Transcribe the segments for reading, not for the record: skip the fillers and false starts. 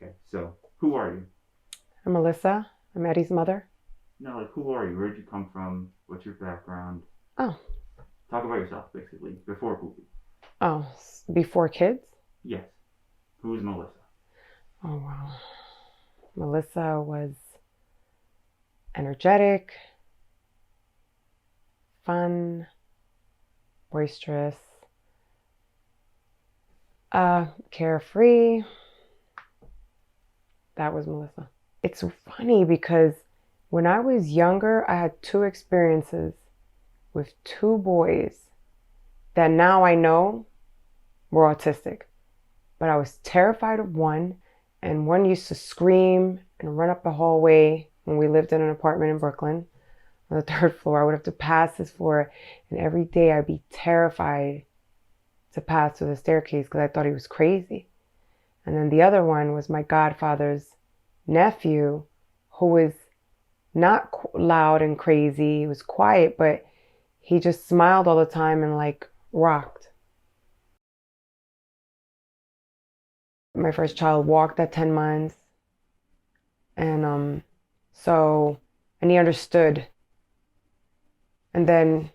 Okay, so who are you? I'm Melissa. I'm Eddie's mother. No, like who are you? Where'd you come from? What's your background? Oh, Talk about yourself, basically, before Poopy. before kids? Yes. Who's Melissa? Oh, wow. Melissa was energetic, fun, boisterous, carefree. That was Melissa. It's funny because when I was younger, I had two experiences with two boys that now I know were autistic. But I was terrified of one, and one used to scream and run up the hallway when we lived in an apartment in Brooklyn on the third floor. I would have to pass this floor, and every day I'd be terrified to pass through the staircase because I thought he was crazy. And then the other one was my godfather's nephew, who was not loud and crazy. He was quiet, but he just smiled all the time and like rocked. My first child walked at 10 months. And so, and he understood. And then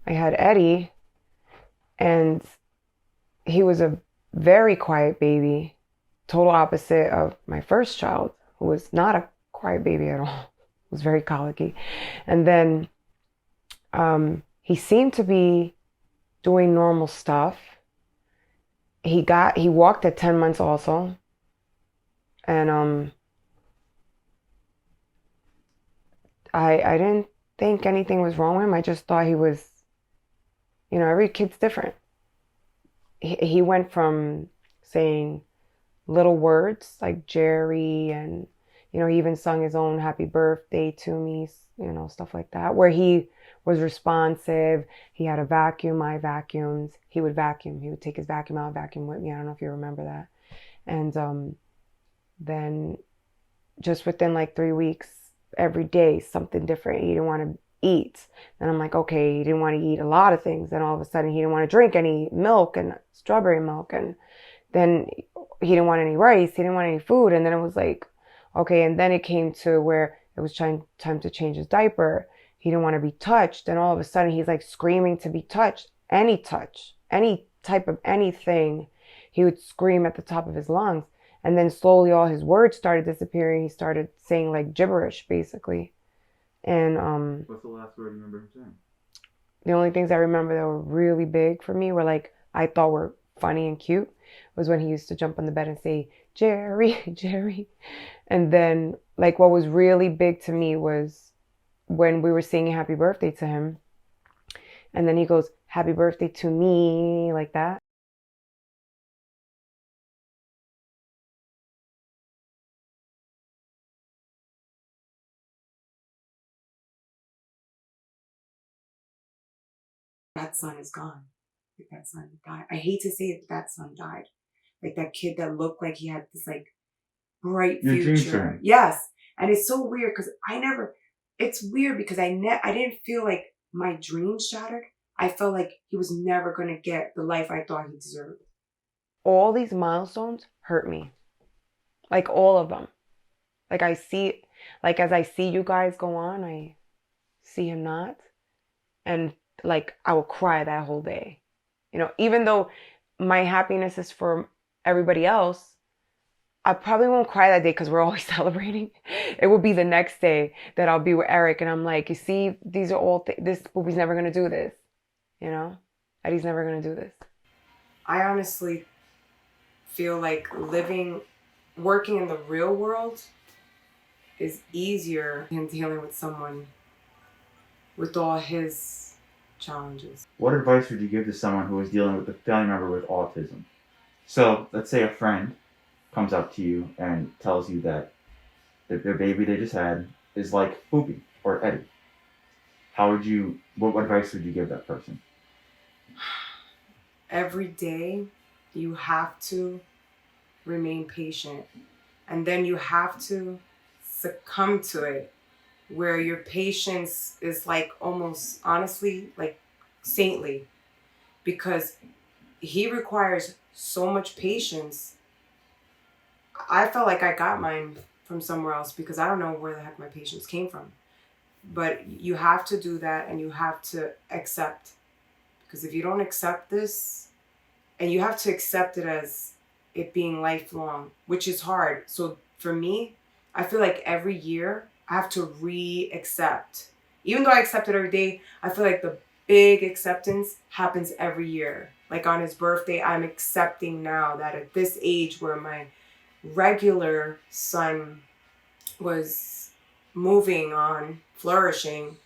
I had Eddie, and he was a very quiet baby, total opposite of my first child, who was not a quiet baby at all. Was very colicky. And then he seemed to be doing normal stuff. He walked at 10 months also. And I didn't think anything was wrong with him. I just thought he was, every kid's different. He went from saying little words like Jerry, and he even sung his own happy birthday to me, stuff like that, where he was responsive. He had a vacuum. I vacuumed. He would vacuum. He would take his vacuum out, vacuum with me. I don't know if you remember that. And then just within like 3 weeks, every day something different. He didn't want to eat. Then I'm like, okay, he didn't want to eat a lot of things. Then all of a sudden he didn't want to drink any milk and strawberry milk. And then he didn't want any rice. He didn't want any food. And then it was like, okay. And then it came to where it was time to change his diaper. He didn't want to be touched. And all of a sudden he's like screaming to be touched. Any touch, any type of anything, he would scream at the top of his lungs. And then slowly all his words started disappearing. He started saying like gibberish, basically. And What's the last word you remember him saying? the only things I remember that were really big for me were like I thought were funny and cute was when he used to jump on the bed and say, Jerry, Jerry. And then like what was really big to me was when we were singing happy birthday to him. And then he goes, happy birthday to me, like that. That son is gone. Like that son died. I hate to say it, but that son died. Like that kid that looked like he had this like bright Your dream future. turn. Yes. And it's so weird because it's weird because I didn't feel like my dreams shattered. I felt like he was never going to get the life I thought he deserved. All these milestones hurt me. Like all of them. Like like as I see you guys go on, I see him not. And like I will cry that whole day. Even though my happiness is for everybody else, I probably won't cry that day because we're always celebrating. It will be the next day that I'll be with Eric and I'm like, you see, these are all, this movie's never going to do this. You know? Eddie's never going to do this. I honestly feel like working in the real world is easier than dealing with someone with all his challenges. What advice would you give to someone who is dealing with a family member with autism? So, let's say a friend comes up to you and tells you that their baby they just had is like Poopy or Eddie. What advice would you give that person? Every day, you have to remain patient. And then you have to succumb to it, where your patience is like almost honestly like saintly, because he requires so much patience I felt like I got mine from somewhere else because I don't know where the heck my patients came from. But you have to do that and you have to accept. Because if you don't accept this, and you have to accept it as it being lifelong, which is hard. So for me, I feel like every year I have to re-accept. Even though I accept it every day, I feel like the big acceptance happens every year. Like on his birthday, I'm accepting now that at this age where my regular son was moving on, flourishing,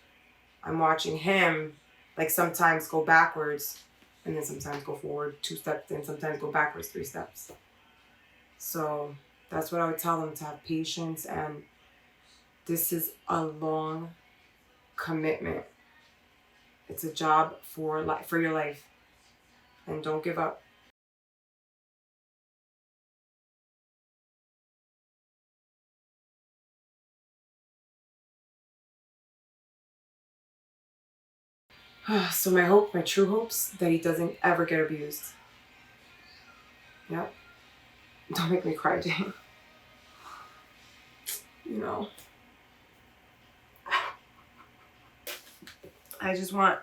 I'm watching him like sometimes go backwards and then sometimes go forward 2 steps and sometimes go backwards 3 steps. So that's what I would tell them, to have patience, and this is a long commitment. It's a job for your life, and don't give up. So my true hopes, that he doesn't ever get abused. Yep. Don't make me cry, Jane. You know, I just want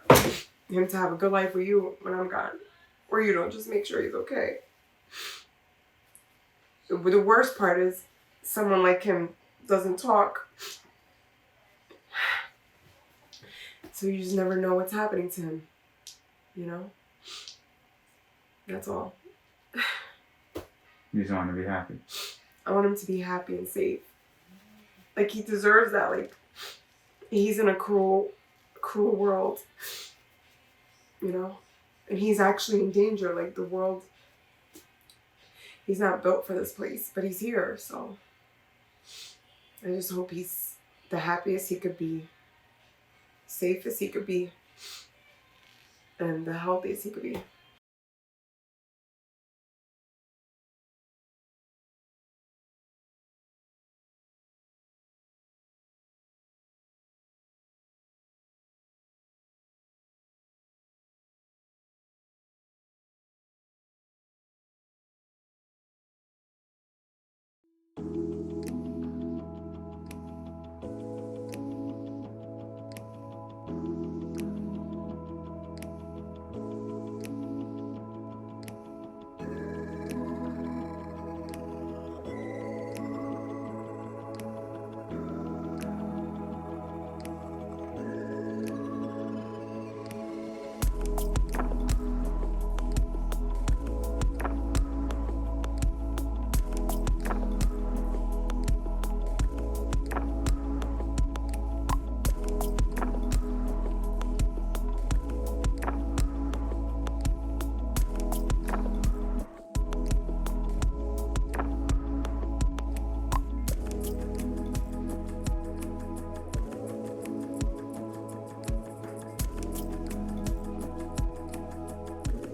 him to have a good life with you when I'm gone. Or you don't, just make sure he's okay. The worst part is someone like him doesn't talk. So you just never know what's happening to him. You know? That's all. You just want him to be happy. I want him to be happy and safe. Like, he deserves that. Like, he's in a cruel world. You know? And he's actually in danger. Like, the world, he's not built for this place, but he's here. So I just hope he's the happiest he could be, safest he could be, and the healthiest he could be.